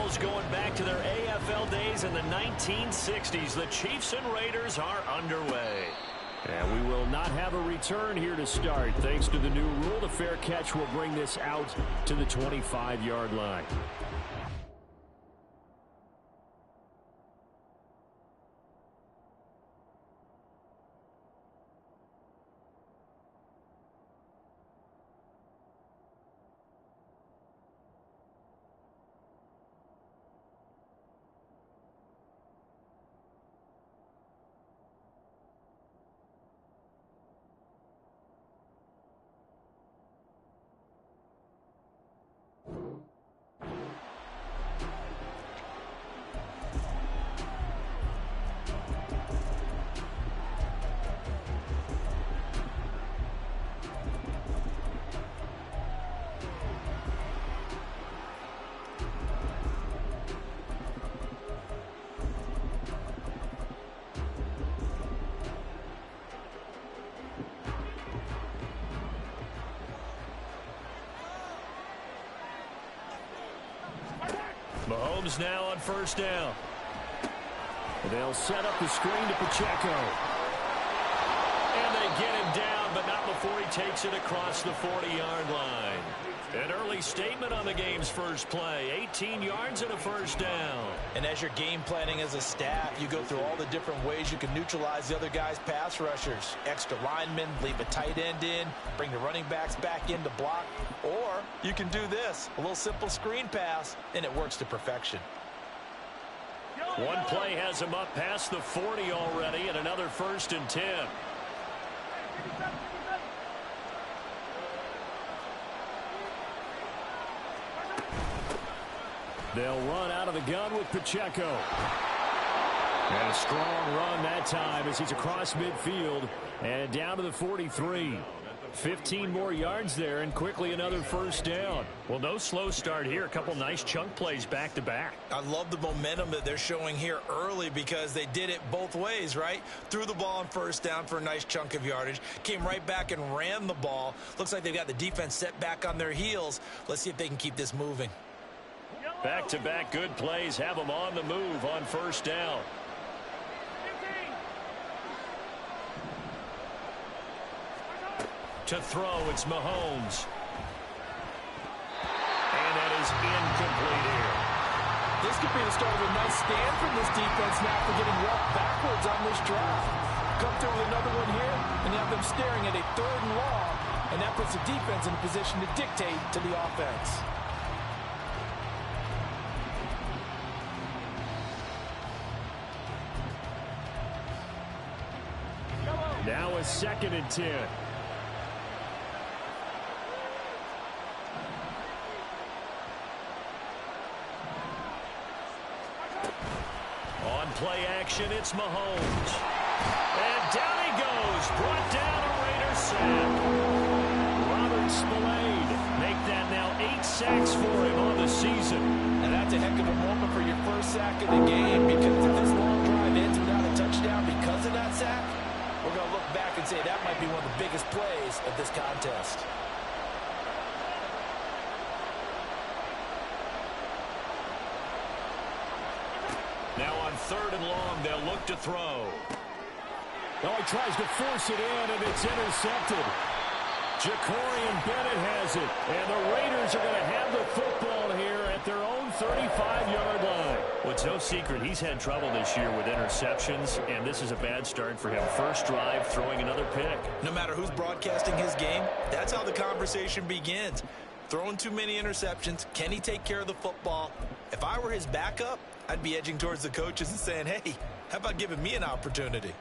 rivals going back to their AFL days in the 1960s. The Chiefs and Raiders are underway. And we will not have a return here to start. Thanks to the new rule, the fair catch will bring this out to the 25-yard line. Mahomes now on first down. They'll set up the screen to Pacheco. And they get him down, but not before he takes it across the 40-yard line. An early statement on the game's first play. 18 yards and a first down. And as you're game planning as a staff, you go through all the different ways you can neutralize the other guy's pass rushers. Extra linemen, leave a tight end in, bring the running backs back in to block. Or you can do this, a little simple screen pass, and it works to perfection. One play has him up past the 40 already, and another 1st and 10. They'll run out of the gun with Pacheco. And a strong run that time as he's across midfield and down to the 43. 15 more yards there and quickly another first down. Well, no slow start here. A couple nice chunk plays back to back. I love the momentum that they're showing here early because they did it both ways, right? Threw the ball on first down for a nice chunk of yardage. Came right back and ran the ball. Looks like they've got the defense set back on their heels. Let's see if they can keep this moving. Back-to-back good plays have them on the move on first down. To throw, it's Mahomes. And that is incomplete here. This could be the start of a nice stand from this defense now for getting walked backwards on this drive. Come through with another one here, and you have them staring at a 3rd and long, and that puts the defense in a position to dictate to the offense. Now a 2nd and 10. On play action, it's Mahomes. And down he goes. Brought down a Raider sack. Robert Spillane make that now 8 sacks for him on the season. And that's a heck of a moment for your first sack of the game, because if this long drive ends without a touchdown because of that sack, we're going to look back and say that might be one of the biggest plays of this contest. Now on 3rd and long, they'll look to throw. Oh, he tries to force it in, and it's intercepted. Jacorian Bennett has it, and the Raiders are going to have the football here at their own 35-yard line. Well, it's no secret he's had trouble this year with interceptions, and this is a bad start for him. First drive, throwing another pick. No matter who's broadcasting his game, that's how the conversation begins. Throwing too many interceptions, can he take care of the football? If I were his backup, I'd be edging towards the coaches and saying, hey, how about giving me an opportunity?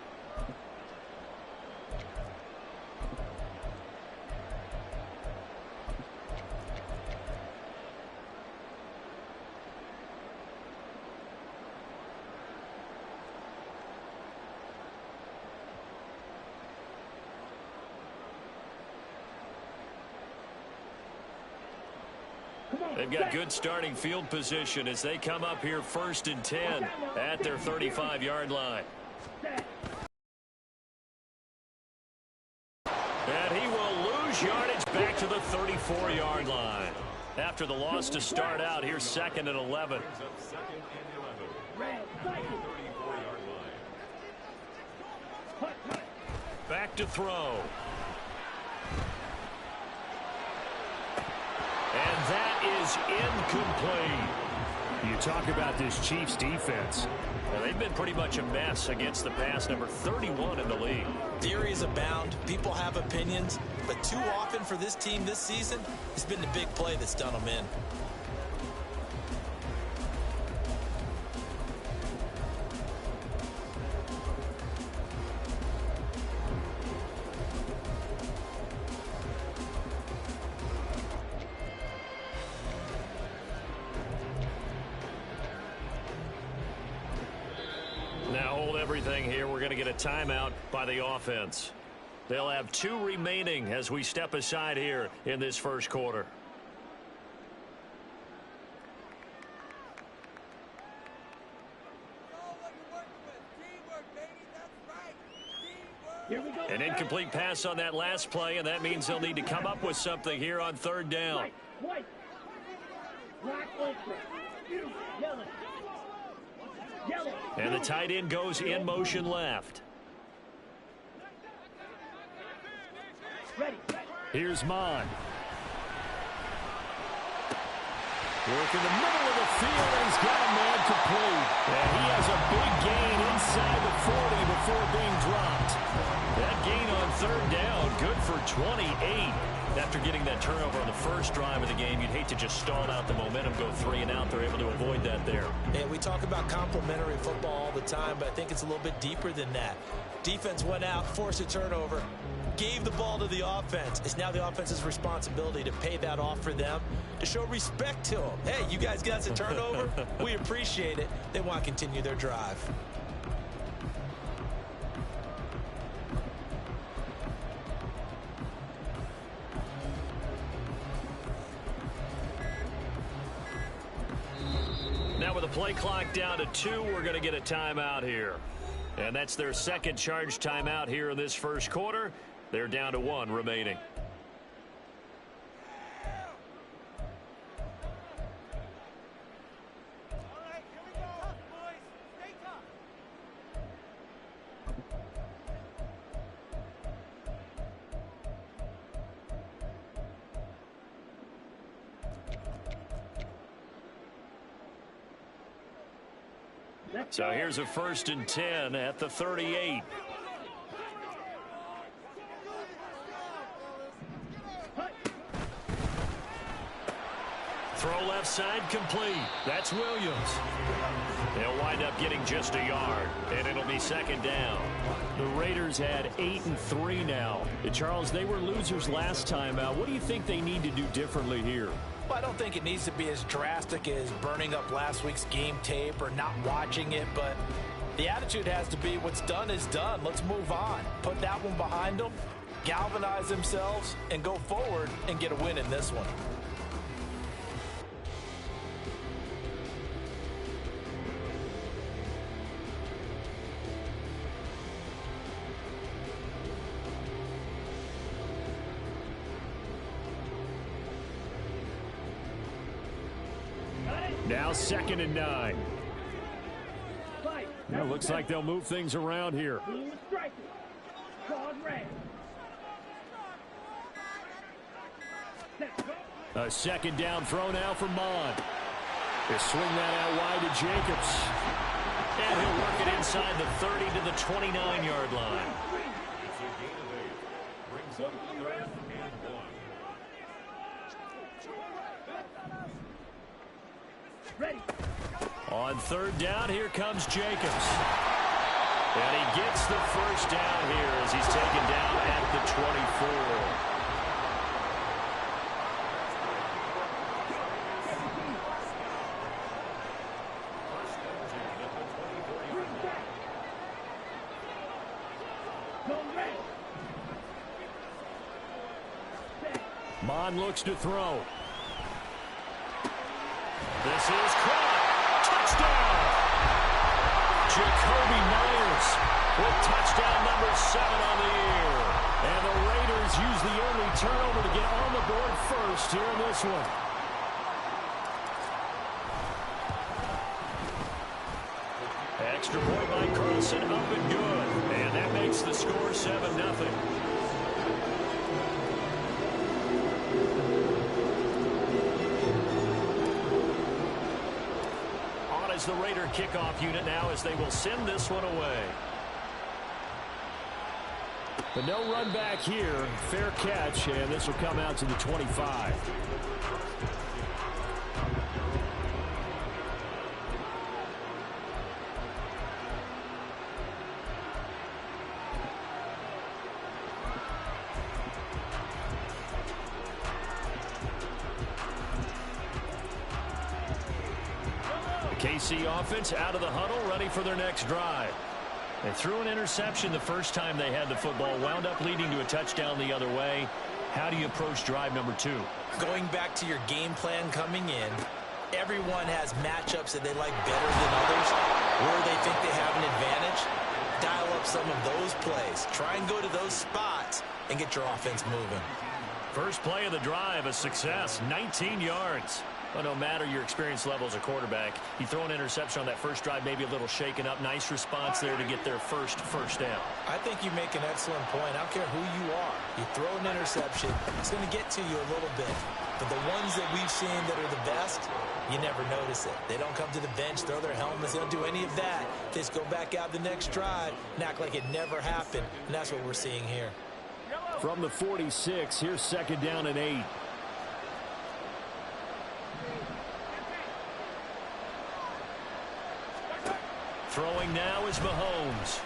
They've got good starting field position as they come up here 1st and 10 at their 35-yard line. And he will lose yardage back to the 34-yard line. After the loss to start out, here's 2nd and 11. Back to throw. And that is incomplete. You talk about this Chiefs defense. Well, they've been pretty much a mess against the pass, number 31 in the league. Theories abound. People have opinions. But too often for this team this season, it's been the big play that's done them in. Now hold everything here. We're going to get a timeout by the offense. They'll have 2 remaining as we step aside here in this first quarter. An incomplete pass on that last play, and that means they'll need to come up with something here on 3rd down. And the tight end goes in motion left. Here's Mon. Work in the middle of the field, and he's got a man complete. And he has a big gain inside the 40 before being dropped. That gain on 3rd down, good for 28. After getting that turnover on the first drive of the game, you'd hate to just stall out the momentum, go 3 and out. They're able to avoid that there. Yeah, we talk about complementary football all the time, but I think it's a little bit deeper than that. Defense went out, forced a turnover, gave the ball to the offense. It's now the offense's responsibility to pay that off for them, to show respect to them. Hey, you guys got us a turnover. We appreciate it. They want to continue their drive. Now with the play clock down to 2, we're going to get a timeout here. And that's their 2nd charge timeout here in this first quarter. They're down to 1 remaining. So here's a 1st and 10 at the 38. Throw left side complete. That's Williams. They'll wind up getting just a yard, and it'll be 2nd down. The Raiders had 8 and 3 now. Charles, they were losers last time out. What do you think they need to do differently here? Well, I don't think it needs to be as drastic as burning up last week's game tape or not watching it, but the attitude has to be what's done is done. Let's move on. Put that one behind them, galvanize themselves, and go forward and get a win in this one. Now 2nd and 9. Now looks like they'll move things around here. A 2nd down throw now for Mon. They swing that out wide to Jacobs. And he'll work it inside the 30 to the 29-yard line. On 3rd down, here comes Jacobs. And he gets the 1st down here as he's taken down at the 24. Mon looks to throw. This is caught. Touchdown! Jacoby Myers with touchdown number 7 on the year. And the Raiders use the only turnover to get on the board first here in this one. Extra point by Carlson, up and good. And that makes the score 7-0. On as the Raider kickoff unit now as they will send this one away. But no run back here. Fair catch, and this will come out to the 25. The KC offense out of the huddle, ready for their next drive. They threw an interception the first time they had the football, wound up leading to a touchdown the other way. How do you approach drive number 2? Going back to your game plan coming in, everyone has matchups that they like better than others, where they think they have an advantage. Dial up some of those plays. Try and go to those spots and get your offense moving. First play of the drive, a success, 19 yards. Well, no matter your experience level as a quarterback, you throw an interception on that first drive, maybe a little shaken up. Nice response there to get their first down. I think you make an excellent point. I don't care who you are. You throw an interception, it's going to get to you a little bit. But the ones that we've seen that are the best, you never notice it. They don't come to the bench, throw their helmets. They don't do any of that. They just go back out the next drive and act like it never happened. And that's what we're seeing here. From the 46, here's 2nd down and 8. Throwing now is Mahomes.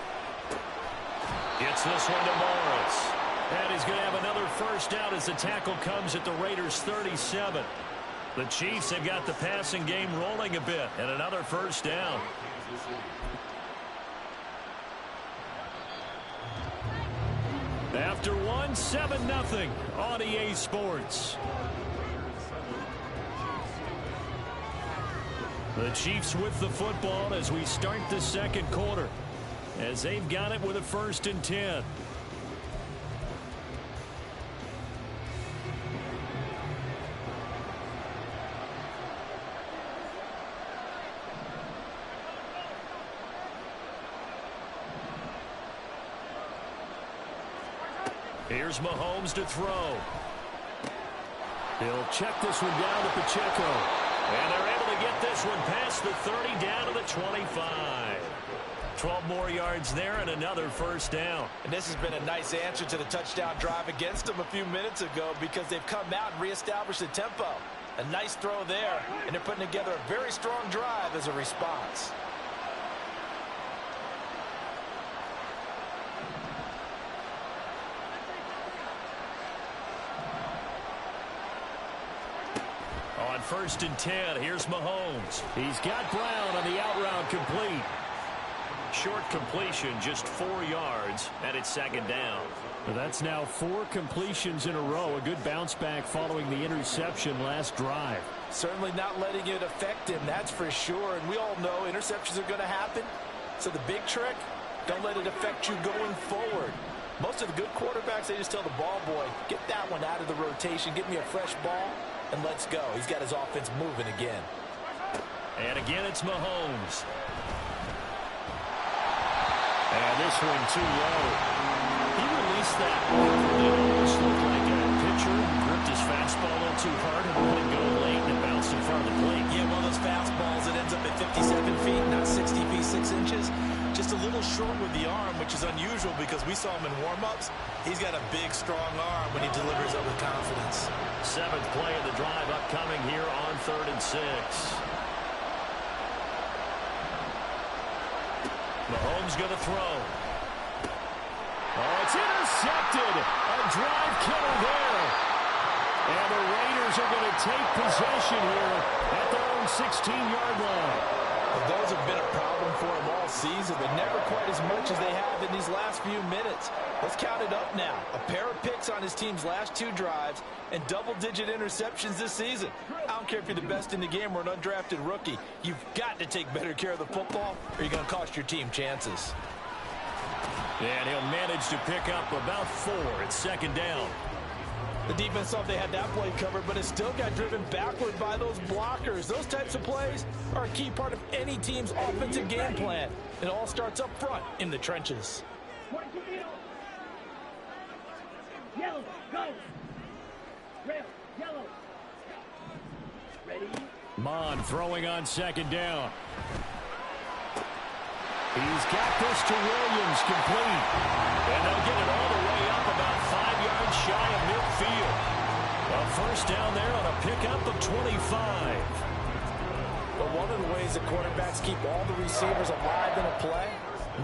Gets this one to Morris. And he's going to have another first down as the tackle comes at the Raiders' 37. The Chiefs have got the passing game rolling a bit, and another first down. After one, 7-0 on EA Sports. The Chiefs with the football as we start the second quarter, as they've got it with a 1st and 10. Here's Mahomes to throw. He'll check this one down to Pacheco. And they're able to get this one past the 30 down to the 25. 12 more yards there and another first down. And this has been a nice answer to the touchdown drive against them a few minutes ago because they've come out and reestablished the tempo. A nice throw there, and they're putting together a very strong drive as a response. On 1st and 10, here's Mahomes. He's got Brown on the out route complete. Short completion, just 4 yards, and it's 2nd down. Well, that's now 4 completions in a row. A good bounce back following the interception last drive. Certainly not letting it affect him, that's for sure. And we all know interceptions are going to happen. So the big trick, don't let it affect you going forward. Most of the good quarterbacks, they just tell the ball boy, get that one out of the rotation, get me a fresh ball, and let's go. He's got his offense moving again. And again, it's Mahomes. And this one too low. He released that awkwardly. It almost looked like a pitcher gripped his fastball a little too hard and let it go late and it bounced in front of the plate. Yeah, one of those fastballs that ends up at 57 feet, not 60 feet, 6 inches. Just a little short with the arm, which is unusual because we saw him in warm-ups. He's got a big, strong arm when he delivers it with confidence. 7th play of the drive upcoming here on 3rd and 6. Mahomes going to throw. Oh, it's intercepted. A drive killer there. And the Raiders are going to take possession here at their own 16-yard line. Well, those have been a problem for them all season, but never quite as much as they have in these last few minutes. Let's count it up now. A pair of picks on his team's last 2 drives and double-digit interceptions this season. I don't care if you're the best in the game or an undrafted rookie. You've got to take better care of the football or you're going to cost your team chances. And he'll manage to pick up about 4 at 2nd down. The defense thought they had that play covered, but it still got driven backward by those blockers. Those types of plays are a key part of any team's offensive game plan. It all starts up front in the trenches. Yellow, go. Red, yellow. Ready? Mon throwing on second down. He's got this to Williams, complete. And they'll get it all the way up about 5 yards shy of midfield. A first down there on a pickup of 25. But one of the ways that quarterbacks keep all the receivers alive in a play,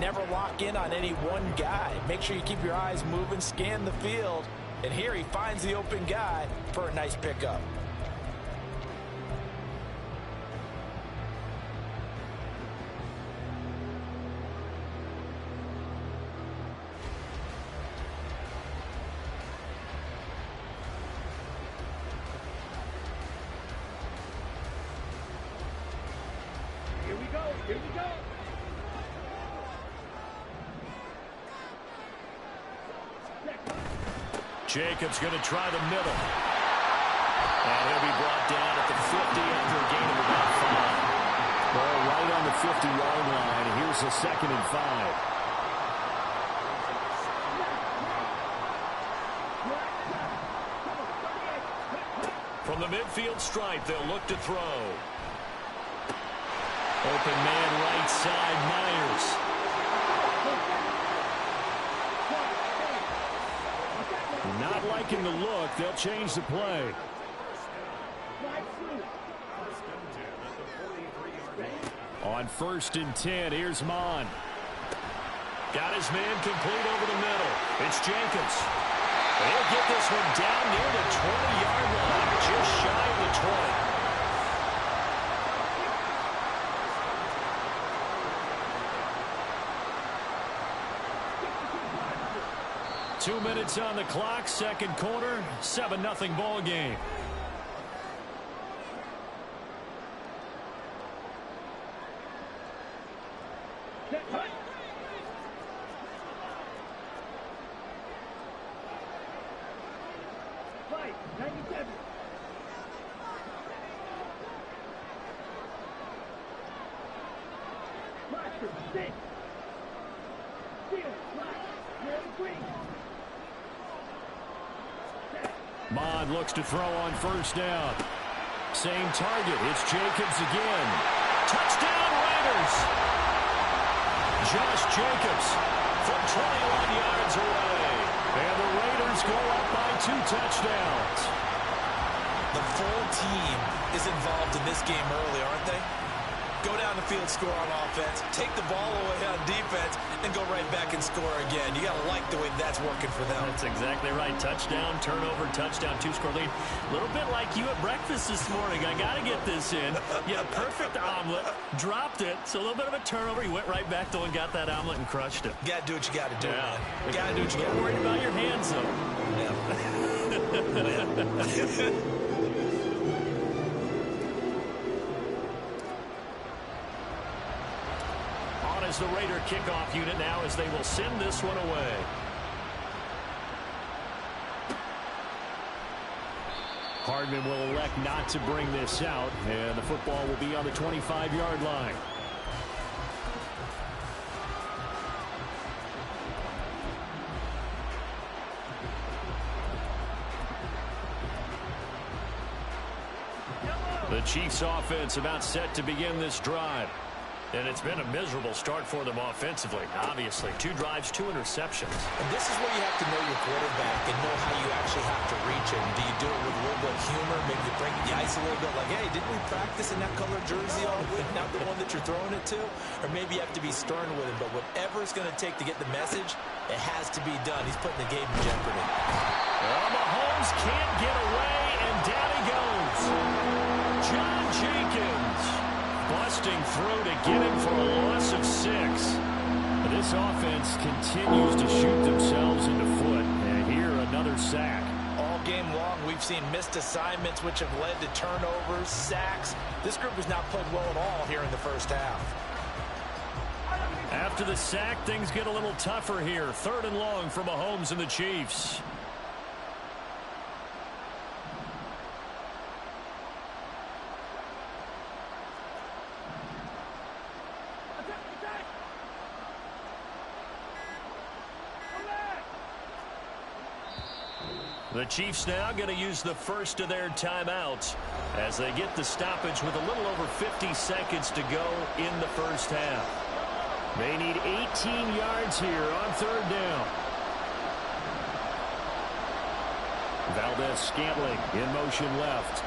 never lock in on any one guy. Make sure you keep your eyes moving, scan the field. And here he finds the open guy for a nice pickup. Here we go, here we go. Jacobs going to try the middle. And he'll be brought down at the 50 after a gain of about 5. Ball right on the 50-yard line. Here's a 2nd and 5. From the midfield stripe, they'll look to throw. Open man right side, Myers. Not liking the look. They'll change the play. On 1st and 10, here's Mon. Got his man complete over the middle. It's Jacobs. He'll get this one down near the 20-yard line, just shy of the 20. 2 minutes on the clock, second quarter, 7-0 ball game. Fight, 97. Blaster, 6. Steel, black, red, green. Mon looks to throw on 1st down. Same target. It's Jacobs again. Touchdown, Raiders! Josh Jacobs from 21 yards away. And the Raiders go up by 2 touchdowns. The full team is involved in this game early, aren't they? Go down the field, score on offense, take the ball away on defense, and go right back and score again. You got to like the way that's working for them. That's exactly right. Touchdown, turnover, touchdown, 2-score lead. A little bit like you at breakfast this morning. I got to get this in. You had a perfect omelet, dropped it, so a little bit of a turnover. You went right back though and got that omelet and crushed it. You got to do what you got to do, Yeah. man. Got to do what you got to do. Worried about your hands, though. On as the Raider kickoff unit now as they will send this one away. Hardman will elect not to bring this out, and the football will be on the 25-yard line. The Chiefs offense about set to begin this drive. And it's been a miserable start for them offensively, obviously. 2 drives, 2 interceptions. And this is where you have to know your quarterback and know how you actually have to reach him. Do you do it with a little bit of humor? Maybe you break the ice a little bit like, hey, didn't we practice in that color jersey all week? Not the one that you're throwing it to? Or maybe you have to be stern with him. But whatever it's going to take to get the message, it has to be done. He's putting the game in jeopardy. Well, Mahomes can't get away, and down he goes. John Jenkins busting through to get him for a loss of 6. This offense continues to shoot themselves in the foot. And here, another sack. All game long, we've seen missed assignments, which have led to turnovers, sacks. This group has not played well at all here in the first half. After the sack, things get a little tougher here. 3rd and long for Mahomes and the Chiefs. The Chiefs now going to use the first of their timeouts as they get the stoppage with a little over 50 seconds to go in the first half. They need 18 yards here on third down. Valdez-Scantling in motion left.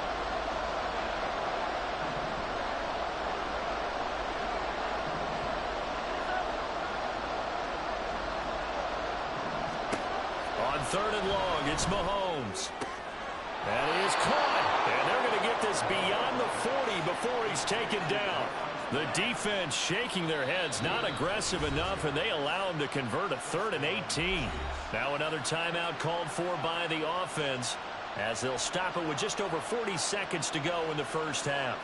On third and long, it's Mahomes. That is caught. And they're going to get this beyond the 40 before he's taken down. The defense shaking their heads, not aggressive enough, and they allow him to convert a 3rd and 18. Now another timeout called for by the offense as they'll stop it with just over 40 seconds to go in the first half.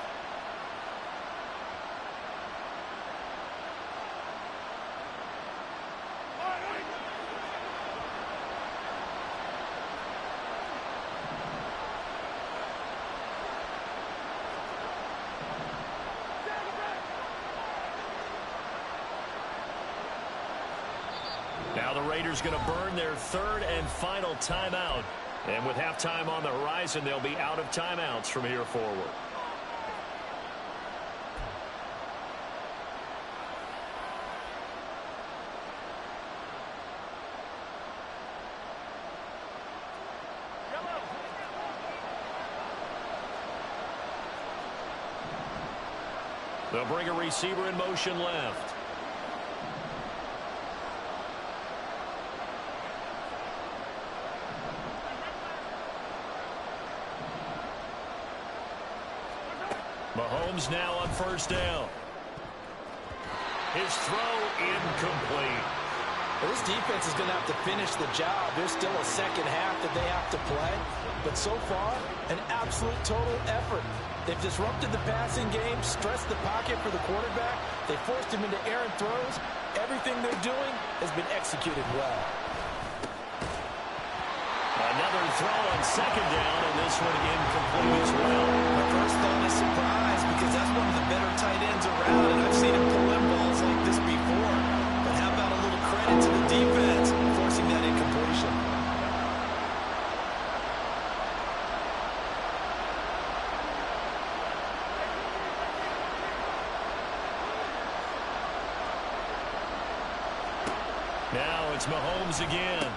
Now the Raiders going to burn their 3rd and final timeout. And with halftime on the horizon, they'll be out of timeouts from here forward. They'll bring a receiver in motion left. Mahomes now on first down. His throw incomplete. Well, this defense is going to have to finish the job. There's still a second half that they have to play. But so far, an absolute total effort. They've disrupted the passing game, stressed the pocket for the quarterback. They forced him into errant throws. Everything they're doing has been executed well. Another throw on second down, and this one incomplete as well. My first thought is surprise because that's one of the better tight ends around, and I've seen him pull in balls like this before. But how about a little credit to the defense forcing that incompletion? Now it's Mahomes again.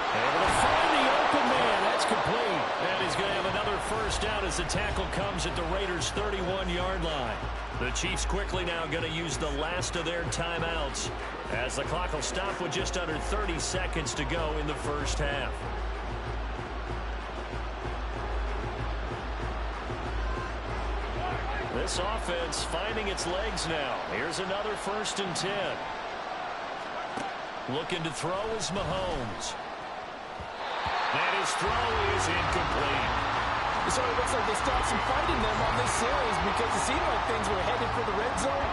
Able to find the open man. That's complete. And he's going to have another first down as the tackle comes at the Raiders' 31-yard line. The Chiefs quickly now going to use the last of their timeouts as the clock will stop with just under 30 seconds to go in the first half. This offense finding its legs now. Here's another 1st and 10. Looking to throw is Mahomes. And his throw is incomplete. So it looks like they start some fight in them on this series because it seemed like things were headed for the red zone.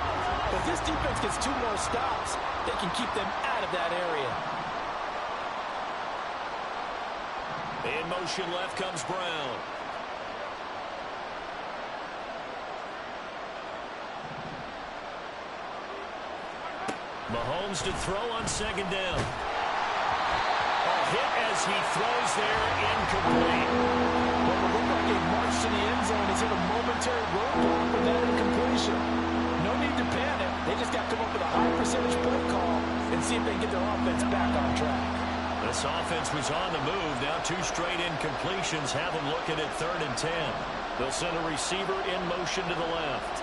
But this defense gets 2 more stops. They can keep them out of that area. In motion left comes Brown. Mahomes to throw on second down. A hit as he throws there, incomplete. Well, it looked like a march to the end zone. He's hit a momentary roadblock with that incompletion. No need to panic. They just got to come up with a high percentage play call and see if they can get their offense back on track. This offense was on the move. Now 2 straight incompletions have them looking at 3rd and 10. They'll send a receiver in motion to the left.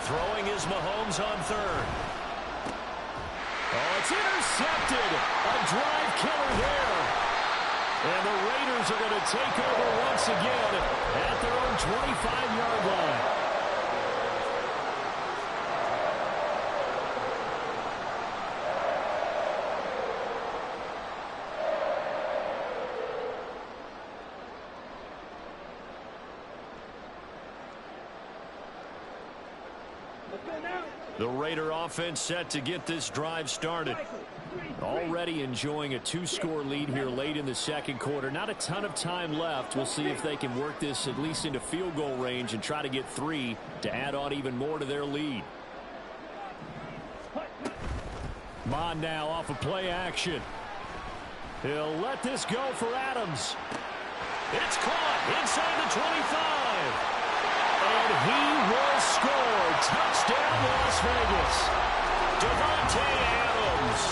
Throwing is Mahomes on 3rd. Oh, it's intercepted. A drive killer there. And the Raiders are going to take over once again at their own 25-yard line. The Raider offense set to get this drive started. Already enjoying a 2-score lead here late in the second quarter. Not a ton of time left. We'll see if they can work this at least into field goal range and try to get 3 to add on even more to their lead. Mon now off of play action. He'll let this go for Adams. It's caught inside the 25. And he will score. Touchdown, Las Vegas. Devontae Adams.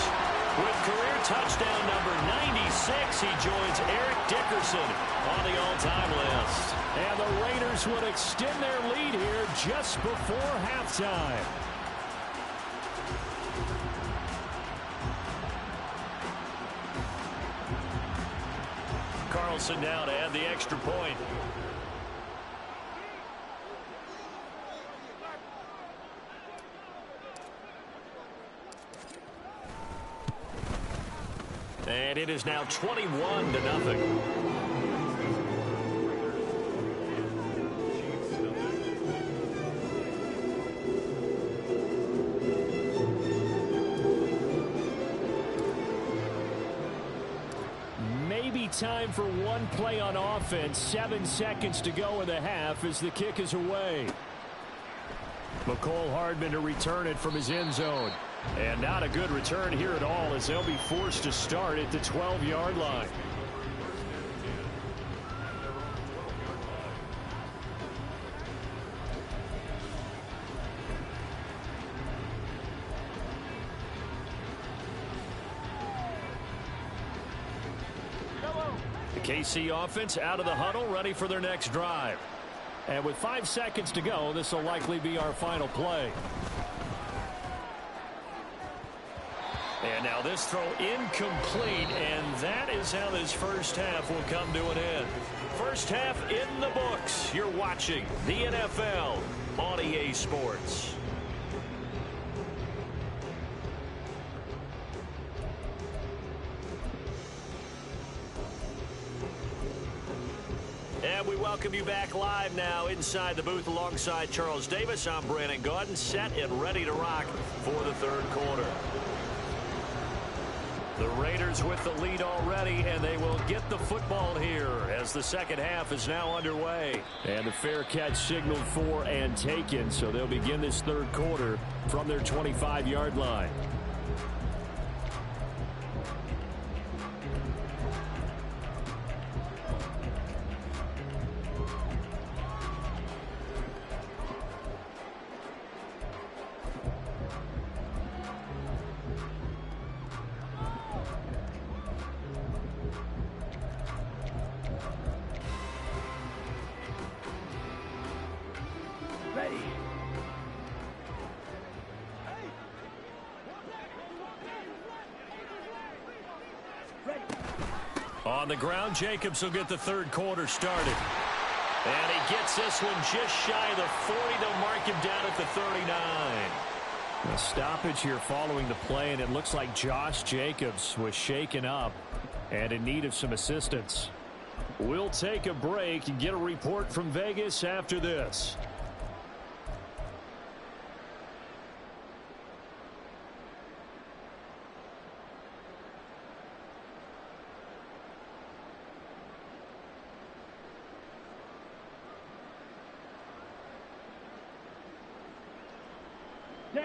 With career touchdown number 96, he joins Eric Dickerson on the all-time list. And the Raiders would extend their lead here just before halftime. Carlson now to add the extra point. And it is now 21-0. Maybe time for one play on offense. 7 seconds to go in the half as the kick is away. McCole Hardman to return it from his end zone. And not a good return here at all as they'll be forced to start at the 12-yard line. The KC offense out of the huddle, ready for their next drive. And with 5 seconds to go, this will likely be our final play. And now this throw incomplete, and that is how this first half will come to an end. First half in the books. You're watching the NFL on EA Sports. And we welcome you back live now inside the booth alongside Charles Davis. I'm Brandon Gaudin, set and ready to rock for the third quarter. The Raiders with the lead already, and they will get the football here as the second half is now underway. And the fair catch signaled for and taken, so they'll begin this third quarter from their 25-yard line. Ready. Ready. On the ground, Jacobs will get the third quarter started. And he gets this one just shy of the 40. They'll mark him down at the 39. A stoppage here following the play, and it looks like Josh Jacobs was shaken up and in need of some assistance. We'll take a break and get a report from Vegas after this.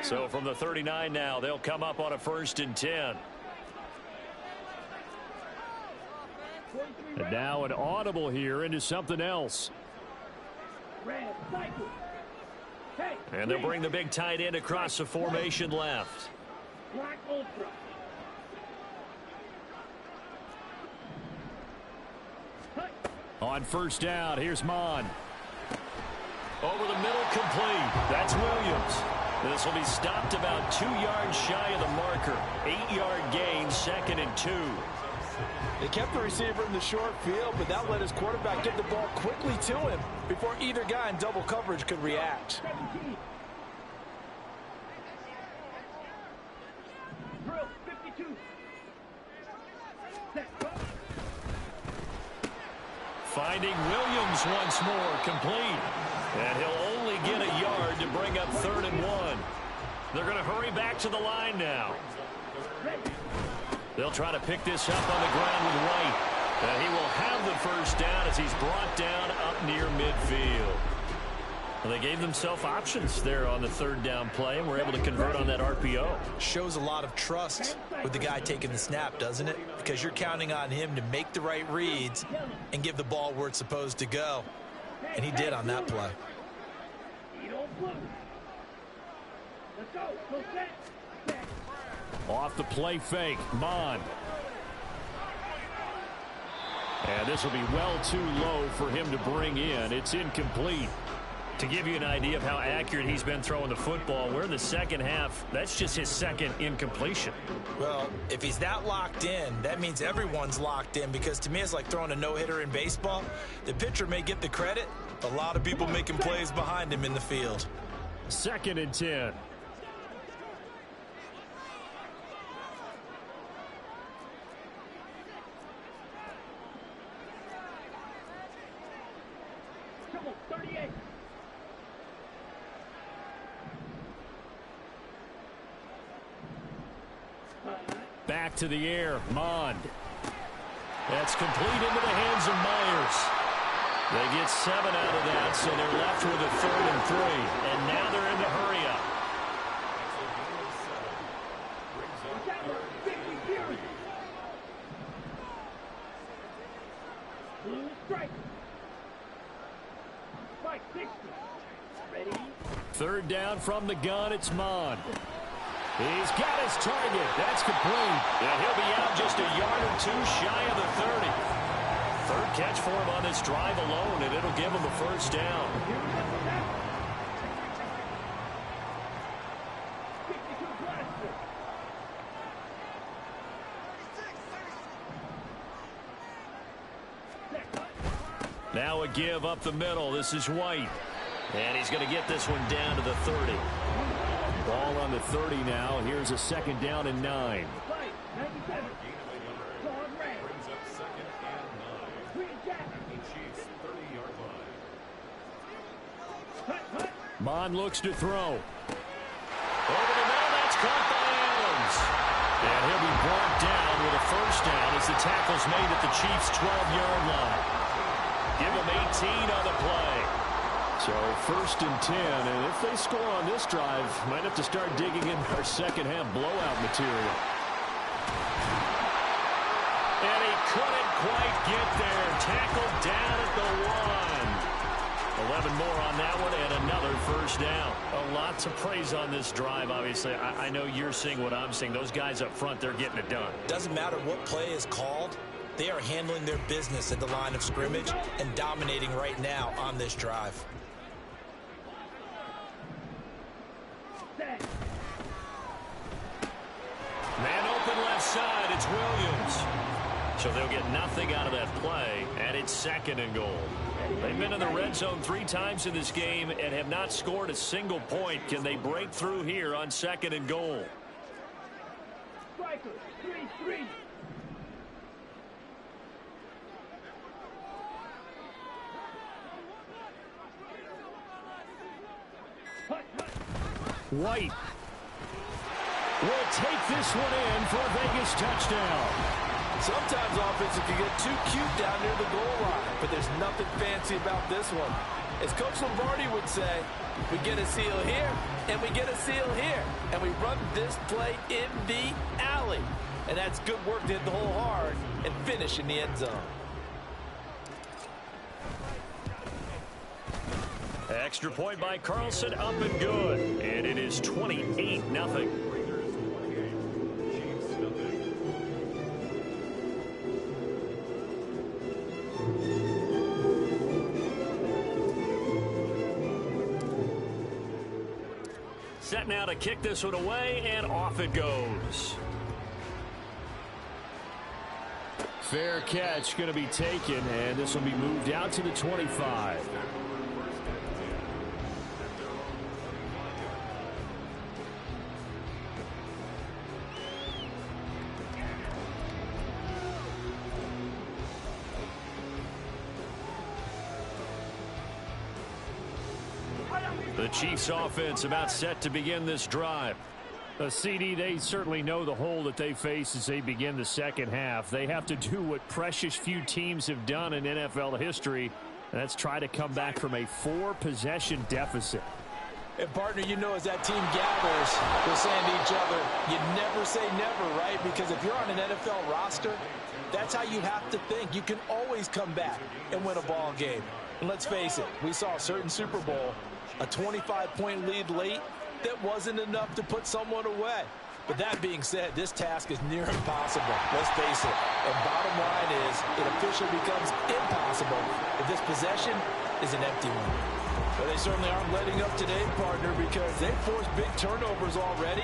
So from the 39 now, they'll come up on a 1st and 10. And now an audible here into something else. And they'll bring the big tight end across the formation left. Black ultra. On 1st down, here's Mon. Over the middle, complete. That's Williams. This will be stopped about 2 yards shy of the marker. 8-yard gain, 2nd and 2. They kept the receiver in the short field, but that let his quarterback get the ball quickly to him before either guy in double coverage could react. 17. Drill 52. Set. Go. Finding Williams once more, complete. And he'll only get a yard to bring up 3rd and 1. They're going to hurry back to the line now. They'll try to pick this up on the ground with White. And he will have the 1st down as he's brought down up near midfield. Well, they gave themselves options there on the third down play and were able to convert on that RPO. Shows a lot of trust with the guy taking the snap, doesn't it? Because you're counting on him to make the right reads and give the ball where it's supposed to go. And he did on that play. Let's go. Go set. Set. Off the play fake, Mond. And this will be well too low for him to bring in. It's incomplete. To give you an idea of how accurate he's been throwing the football, we're in the second half. That's just his second incompletion. Well, if he's that locked in, that means everyone's locked in, because to me it's like throwing a no-hitter in baseball. The pitcher may get the credit, a lot of people making plays behind him in the field. 2nd and 10. Trouble. 38. Back to the air, Mond. That's complete into the hands of Myers. They get 7 out of that, so they're left with a 3rd and 3. And now they're in the hurry up. Blue strike. Strike 60. Ready. 3rd down from the gun, it's Mond. He's got his target. That's complete. And he'll be out just a yard or 2 shy of the 30. 3rd catch for him on this drive alone, and it'll give him a 1st down. 52 blaster. Now a give up the middle. This is White. And he's going to get this one down to the 30. Ball on the 30 now. Here's a 2nd down and 9. Fight. 97. John Ray. Green jacket. Chiefs 30-yard line. Hut, hut. Mond looks to throw. Over the middle, that's caught by Adams. And he'll be brought down with a 1st down as the tackle's made at the Chiefs' 12-yard line. Give him 18 on the play. So 1st and 10, and if they score on this drive, might have to start digging in our second half blowout material. And he couldn't quite get there. Tackled down at the 1. 11 more on that one and another 1st down. A lot to praise on this drive, obviously. I know you're seeing what I'm seeing. Those guys up front, they're getting it done. Doesn't matter what play is called. They are handling their business at the line of scrimmage and dominating right now on this drive. Set. Man open left side, it's Williams. So they'll get nothing out of that play, and it's 2nd and goal. They've been in the red zone 3 times in this game and have not scored a single point. Can they break through here on 2nd and goal? Striker. 3-3. Hut, hut. White will take this one in for a Vegas touchdown. Sometimes offenses can get too cute down near the goal line, but there's nothing fancy about this one. As Coach Lombardi would say, we get a seal here, and we get a seal here, and we run this play in the alley. And that's good work to hit the hole hard and finish in the end zone. Extra point by Carlson, up and good. And it is 28-0. Set now to kick this one away, and off it goes. Fair catch going to be taken, and this will be moved out to the 25. The Chiefs offense about set to begin this drive. CD, they certainly know the hole that they face as they begin the second half. They have to do what precious few teams have done in NFL history, Let's try to come back from a 4-possession deficit. And, partner, you know, as that team gathers, we're saying to each other, you never say never, right? Because if you're on an NFL roster, that's how you have to think. You can always come back and win a ball game. And let's face it, we saw a certain Super Bowl, a 25-point lead late that wasn't enough to put someone away. But that being said, this task is near impossible. Let's face it. And bottom line is, it officially becomes impossible if this possession is an empty one. But they certainly aren't letting up today, partner, because they've forced big turnovers already.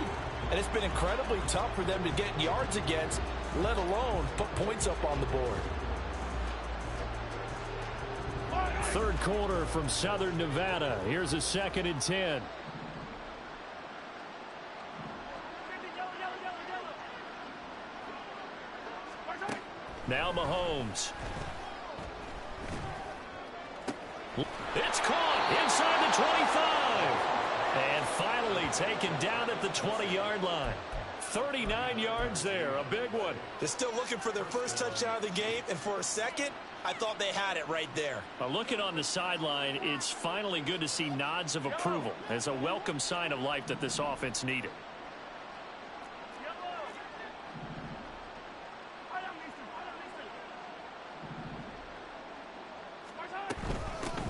And it's been incredibly tough for them to get yards against, let alone put points up on the board. Third quarter from Southern Nevada. Here's a 2nd and 10. Now Mahomes. It's caught inside the 25. And finally taken down at the 20-yard line. 39 yards there, a big one. They're still looking for their first touchdown of the game, and for a second, I thought they had it right there. Looking on the sideline, it's finally good to see nods of approval as a welcome sign of life that this offense needed.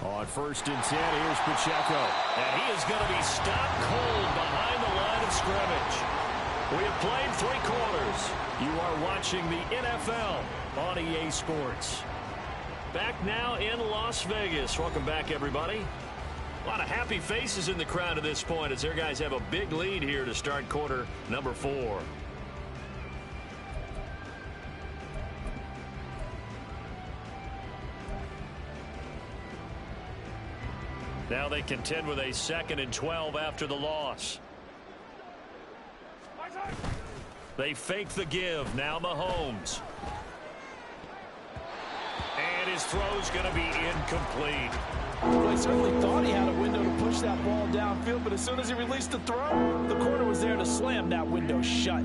On 1st and 10, here's Pacheco. And he is going to be stopped cold behind the line of scrimmage. We have played 3 quarters. You are watching the NFL on EA Sports. Back now in Las Vegas. Welcome back, everybody. A lot of happy faces in the crowd at this point as their guys have a big lead here to start quarter number 4. Now they contend with a 2nd and 12 after the loss. They fake the give. Now Mahomes. And his throw's going to be incomplete. Well, he certainly thought he had a window to push that ball downfield, but as soon as he released the throw, the corner was there to slam that window shut.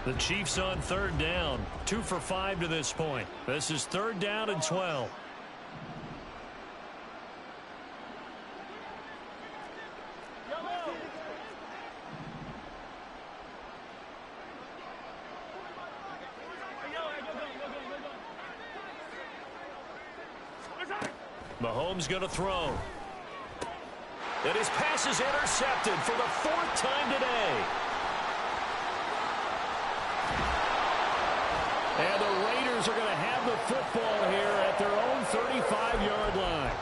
The Chiefs on 3rd down. 2 for 5 to this point. This is 3rd down and 12. Mahomes going to throw. And his pass is intercepted for the 4th time today. And the Raiders are going to have the football here at their own 35-yard line.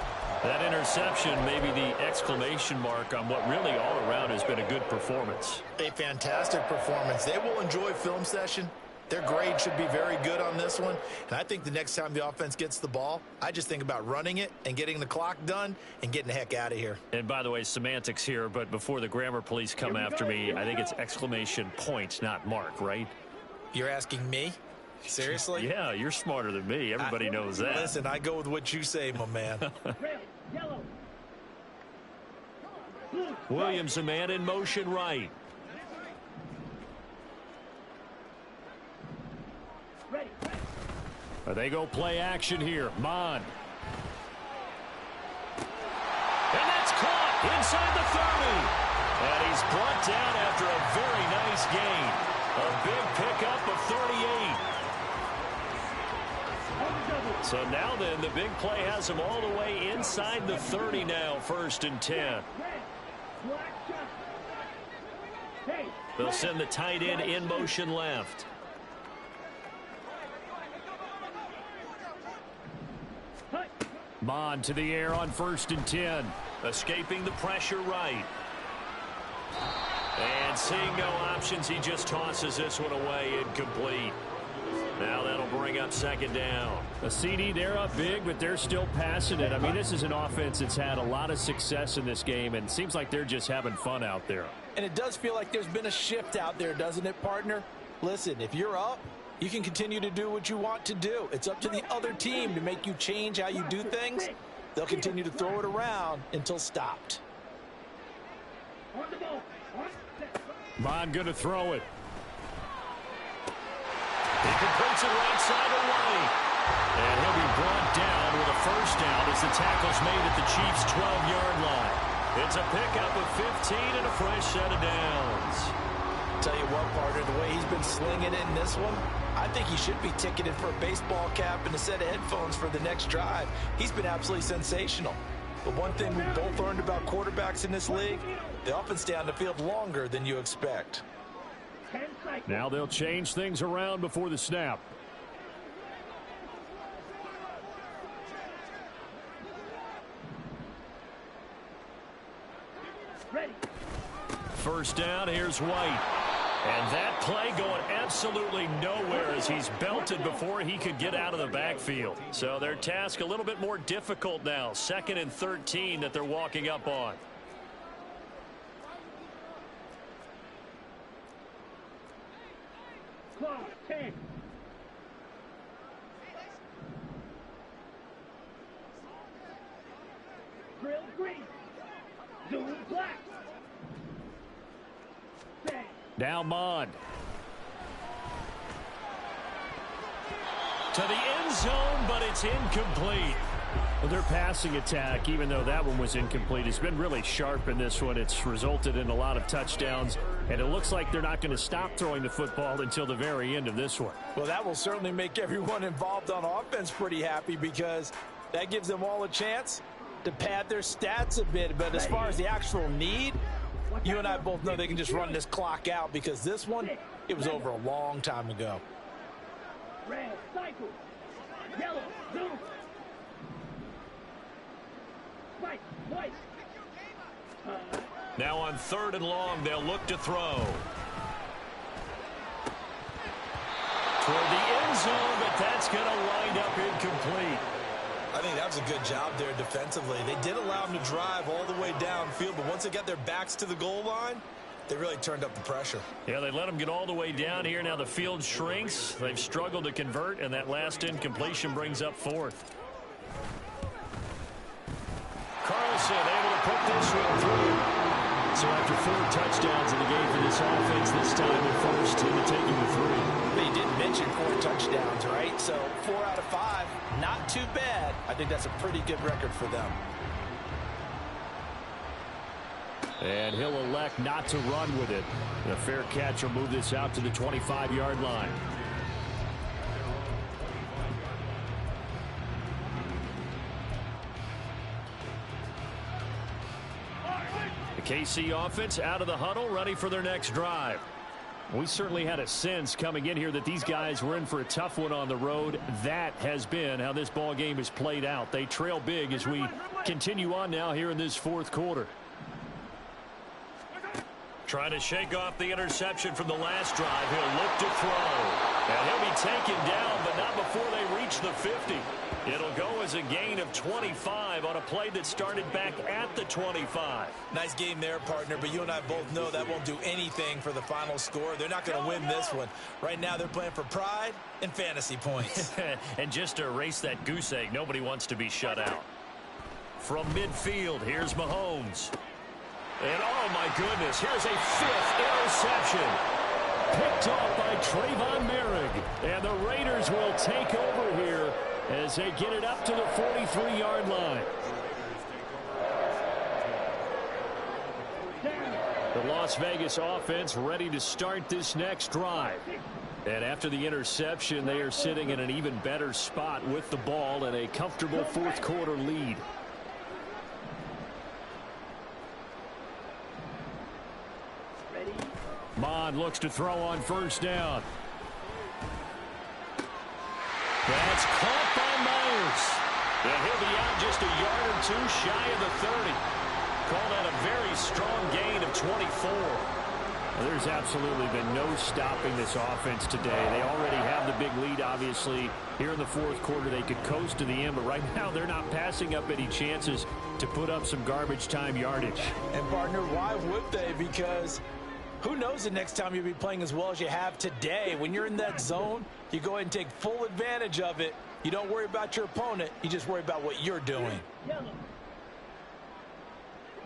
That interception may be the exclamation mark on what really all around has been a good performance. A fantastic performance. They will enjoy film session. Their grade should be very good on this one. And I think the next time the offense gets the ball, I just think about running it and getting the clock done and getting the heck out of here. And by the way, semantics here, but before the grammar police come after me, I think it's exclamation point, not mark, right? You're asking me? Seriously? Yeah, you're smarter than me. Everybody knows that. Listen, I go with what you say, my man. Williams, a man in motion right. They go play action here. Mon. And that's caught inside the 30. And he's brought down after a very nice gain. A big pickup of 38. So now then, the big play has him all the way inside the 30 now, 1st and 10. They'll send the tight end in motion left. Mon to the air on 1st and 10. Escaping the pressure right. And seeing no options, he just tosses this one away, incomplete. Now that'll bring up 2nd down. A CD, they're up big, but they're still passing it. I mean, this is an offense that's had a lot of success in this game, and it seems like they're just having fun out there. And it does feel like there's been a shift out there, doesn't it, partner? Listen, if you're up, you can continue to do what you want to do. It's up to the other team to make you change how you do things. They'll continue to throw it around until stopped. Bond going to throw it. He completes it right side of White. And he'll be brought down with a first down as the tackle's made at the Chiefs' 12-yard line. It's a pickup of 15 and a fresh set of downs. Tell you what, partner, the way he's been slinging in this one, I think he should be ticketed for a baseball cap and a set of headphones for the next drive. He's been absolutely sensational. But one thing we've both learned about quarterbacks in this league, they often stay on the field longer than you expect. Now they'll change things around before the snap. Ready. First down, here's White. And that play going absolutely nowhere as he's belted before he could get out of the backfield. So their task a little bit more difficult now. 2nd and 13 that they're walking up on. Clock, 10. Drill green. Zoom black. Bang. Now Mond. To the end zone, but it's incomplete. Well, their passing attack, even though that one was incomplete, has been really sharp in this one. It's resulted in a lot of touchdowns, and it looks like they're not going to stop throwing the football until the very end of this one. Well, that will certainly make everyone involved on offense pretty happy because that gives them all a chance to pad their stats a bit. But as far as the actual need, you and I both know they can just run this clock out because this one, it was over a long time ago. Red, cycle. Yellow, zoom. White, white. Now on 3rd and long, they'll look to throw. Toward the end zone, but that's going to wind up incomplete. I think that was a good job there defensively. They did allow them to drive all the way downfield, but once they got their backs to the goal line, they really turned up the pressure. Yeah, they let them get all the way down here. Now the field shrinks. They've struggled to convert, and that last incompletion brings up 4th. Carlson able to put this one through. So after 4 touchdowns in the game for this offense, this time the first into taking the 3. They did mention 4 touchdowns, right? So 4 out of 5, not too bad. I think that's a pretty good record for them. And he'll elect not to run with it. The fair catch will move this out to the 25-yard line. The KC offense out of the huddle, ready for their next drive. We certainly had a sense coming in here that these guys were in for a tough one on the road. That has been how this ball game has played out. They trail big as we continue on now here in this 4th quarter. Trying to shake off the interception from the last drive. He'll look to throw. And he'll be taken down, but not before they reach the 50. It'll go as a gain of 25 on a play that started back at the 25. Nice game there, partner, but you and I both know that won't do anything for the final score. They're not going to win this one. Right now they're playing for pride and fantasy points. And just to erase that goose egg, nobody wants to be shut out. From midfield, here's Mahomes. And oh my goodness, here's a 5th interception. Picked off by Trayvon Merrick. And the Raiders will take over here as they get it up to the 43-yard line. The Las Vegas offense ready to start this next drive. And after the interception, they are sitting in an even better spot with the ball and a comfortable 4th quarter lead. Mond looks to throw on 1st down. That's caught by Myers. And he'll be out just a yard or 2 shy of the 30. Call that a very strong gain of 24. Well, there's absolutely been no stopping this offense today. They already have the big lead, obviously. Here in the 4th quarter, they could coast to the end, but right now they're not passing up any chances to put up some garbage time yardage. And, partner, why would they? Because who knows the next time you'll be playing as well as you have today. When you're in that zone, you go ahead and take full advantage of it. You don't worry about your opponent. You just worry about what you're doing. Yellow.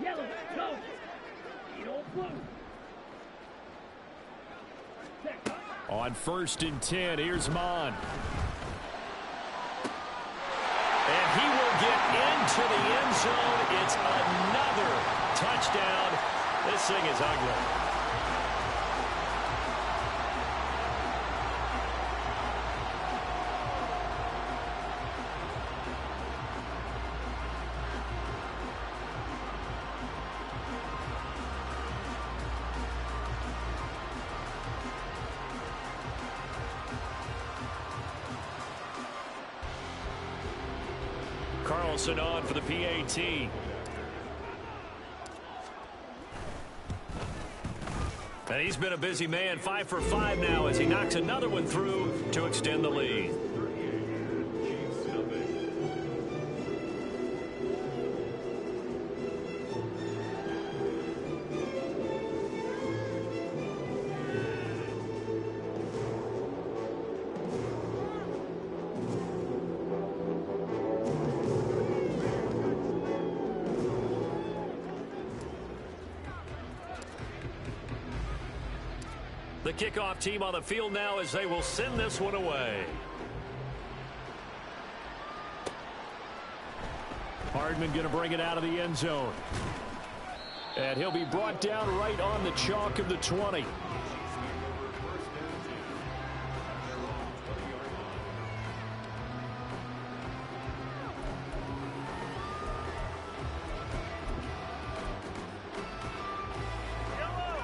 Yellow, go. Yellow, blue. On 1st and 10, here's Mon. And he will get into the end zone. It's another touchdown. This thing is ugly. Carlson on for the PAT. And he's been a busy man, 5 for 5 now as he knocks another one through to extend the lead. The kickoff team on the field now as they will send this one away. Hardman going to bring it out of the end zone. And he'll be brought down right on the chalk of the 20.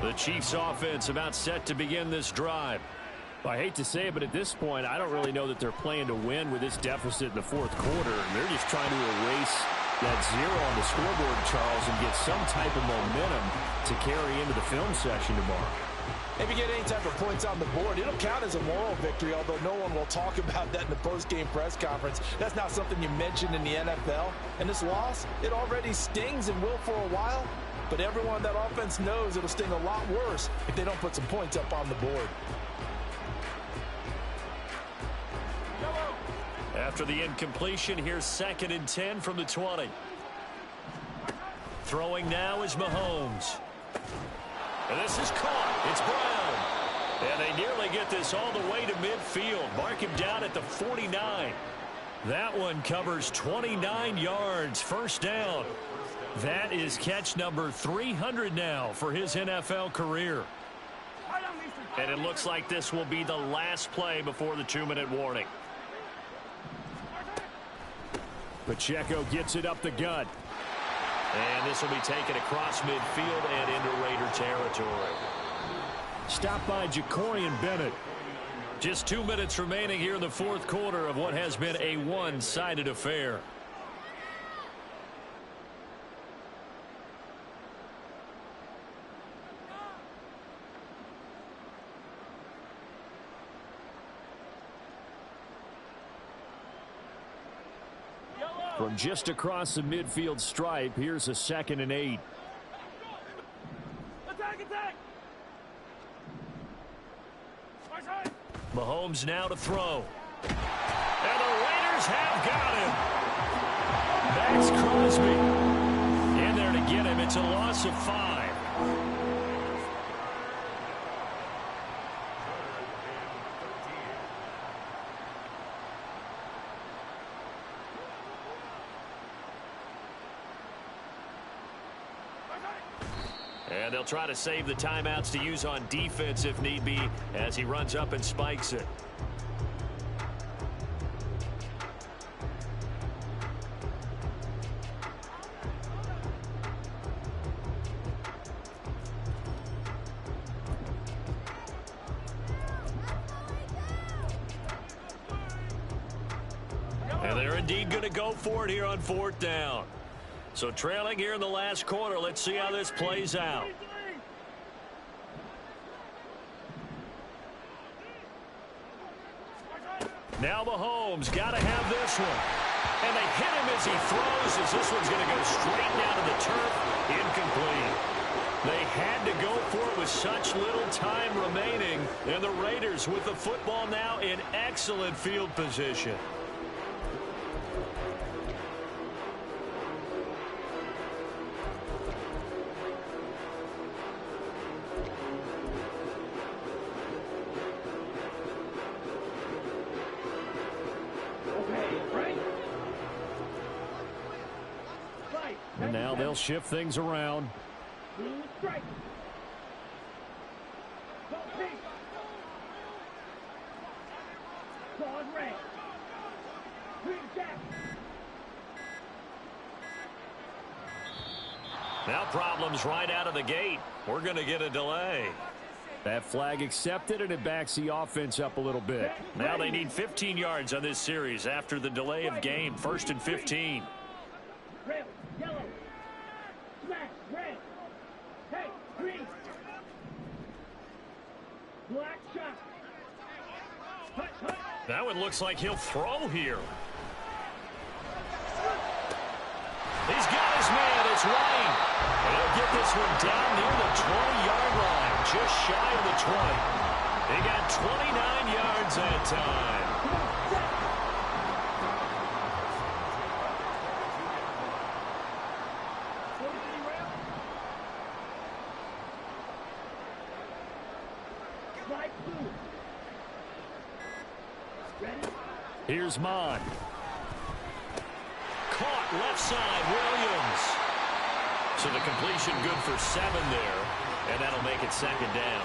The Chiefs offense about set to begin this drive. I hate to say it, but at this point, I don't really know that they're playing to win with this deficit in the fourth quarter. They're just trying to erase that zero on the scoreboard, Charles, and get some type of momentum to carry into the film session tomorrow. If you get any type of points on the board, it'll count as a moral victory, although no one will talk about that in the post-game press conference. That's not something you mentioned in the NFL. And this loss, it already stings and will for a while. But everyone on that offense knows it'll sting a lot worse if they don't put some points up on the board. After the incompletion, here's 2nd and 10 from the 20. Throwing now is Mahomes. And this is caught. It's Brown. And they nearly get this all the way to midfield. Mark him down at the 49. That one covers 29 yards. First down. That is catch number 300 now for his NFL career. And it looks like this will be the last play before the 2-minute warning. Pacheco gets it up the gut. And this will be taken across midfield and into Raider territory. Stopped by Jacorian Bennett. Just 2 minutes remaining here in the fourth quarter of what has been a one-sided affair. From just across the midfield stripe, here's a 2nd and 8. Attack! Mahomes now to throw. And the Raiders have got him. Max Crosby in there to get him. It's a loss of 5. And they'll try to save the timeouts to use on defense if need be as he runs up and spikes it. And they're indeed going to go for it here on 4th down. So trailing here in the last quarter. Let's see how this plays out. Now Mahomes got to have this one. And they hit him as he throws as this one's going to go straight down to the turf. Incomplete. They had to go for it with such little time remaining. And the Raiders with the football now in excellent field position. And now they'll shift things around. Blue strike. Go pink. Go on red. Green jack. Now problems right out of the gate. We're going to get a delay. That flag accepted, and it backs the offense up a little bit. Now they need 15 yards on this series after the delay of game. 1st and 15. Red, yellow. Smash, red. Hey, green. Black shot. Hut, hut. That one looks like he'll throw here. He's got his man. It's Wayne. He'll get this one down near the 20-yard line, just shy of the 20. He got 29 yards that time. Here's Mon. Caught left side, Williams. So the completion good for 7 there, and that'll make it 2nd down.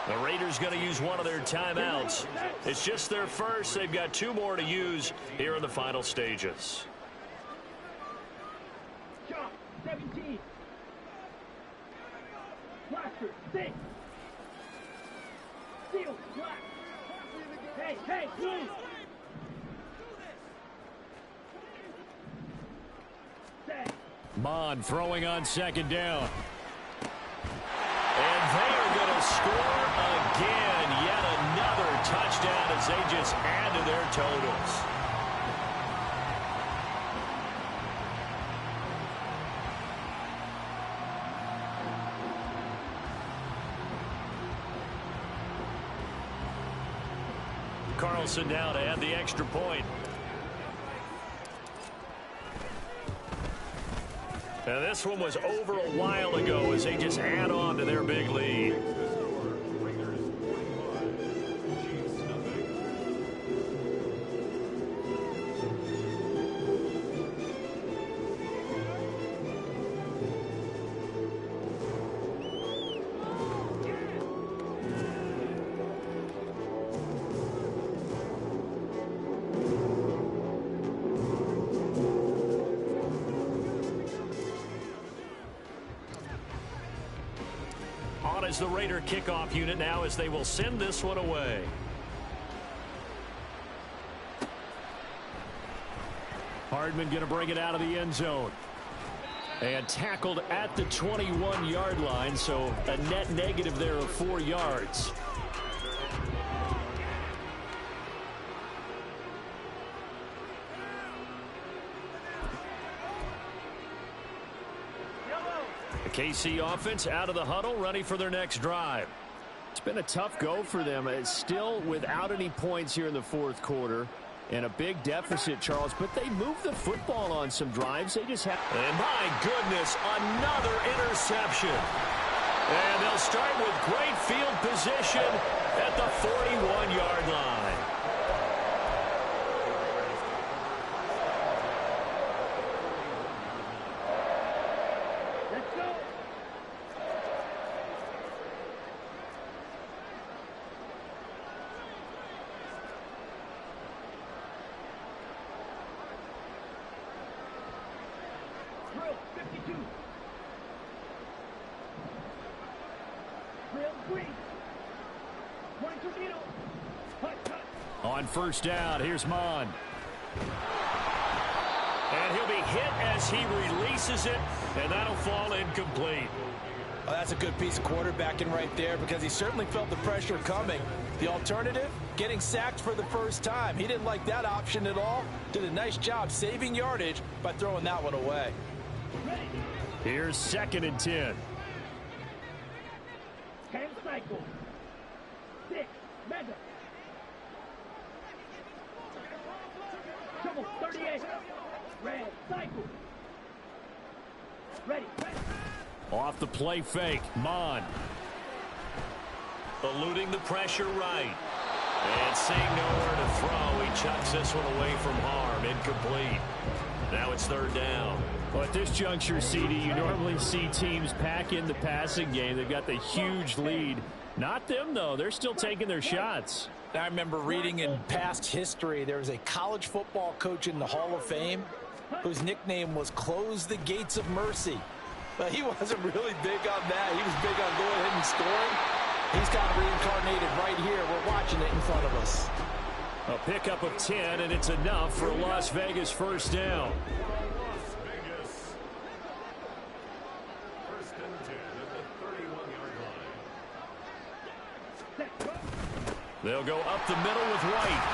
The Raiders going to use one of their timeouts. It's just their first. They've got 2 more to use here in the final stages. Shot, 17. Blaster, 6. Steel, black. Hey, hey, blue. Mon throwing on 2nd down. And they are going to score again. Yet another touchdown as they just add to their totals. Carlson now to add the extra point. Now this one was over a while ago as they just add on to their big lead. Is the Raider kickoff unit now as they will send this one away. Hardman going to bring it out of the end zone. And tackled at the 21-yard line, so a net negative there of 4 yards. KC offense out of the huddle, ready for their next drive. It's been a tough go for them. It's still without any points here in the 4th quarter. And a big deficit, Charles. But they move the football on some drives. They just have... And my goodness, another interception. And they'll start with great field position at the 41-yard line. On 1st down, here's Mon. And he'll be hit as he releases it, and that'll fall incomplete. Oh, that's a good piece of quarterbacking right there because he certainly felt the pressure coming. The alternative, getting sacked for the first time. He didn't like that option at all. Did a nice job saving yardage by throwing that one away. Here's 2nd and 10. 10 cycle. 6, mega. Trouble, 38. Red, cycle. Ready, ready. Off the play fake, Mon. Eluding the pressure right. And seeing nowhere to throw, he chucks this one away from harm. Incomplete. Now it's third down. Well, at this juncture, CD, you normally see teams pack in the passing game. They've got the huge lead. Not them, though. They're still taking their shots. I remember reading in past history, there was a college football coach in the Hall of Fame whose nickname was Close the Gates of Mercy. But he wasn't really big on that. He was big on going ahead and scoring. He's kind of reincarnated right here. We're watching it in front of us. A pickup of 10, and it's enough for a Las Vegas first down. Las Vegas. First and 10 at the 31-yard line. They'll go up the middle with White.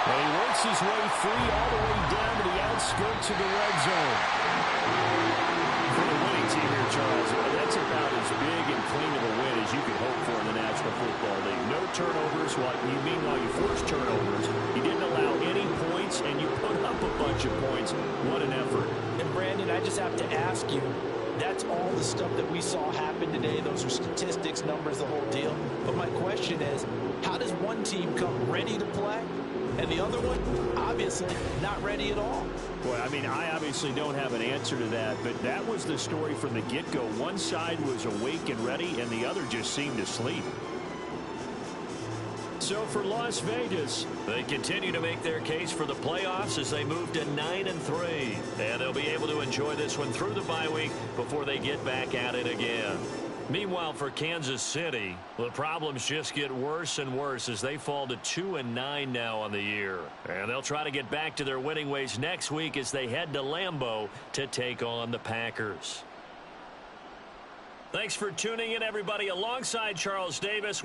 And he works his way free all the way down to the outskirts of the red zone. For the winning team here, Charles, that's about as big and clean of a win as you could hope for in the National Football League. No turnovers. What you mean while you forced turnovers, you didn't allow any points, and you put up a bunch of points. What an effort. And, Brandon, I just have to ask you, that's all the stuff that we saw happen today. Those are statistics, numbers, the whole deal. But my question is, how does one team come ready to play, and the other one, obviously, not ready at all? Boy, I mean, I obviously don't have an answer to that, but that was the story from the get-go. One side was awake and ready, and the other just seemed asleep. So for Las Vegas, they continue to make their case for the playoffs as they move to 9-3. And they'll be able to enjoy this one through the bye week before they get back at it again. Meanwhile, for Kansas City, the problems just get worse and worse as they fall to 2-9 now on the year. And they'll try to get back to their winning ways next week as they head to Lambeau to take on the Packers. Thanks for tuning in, everybody. Alongside Charles Davis,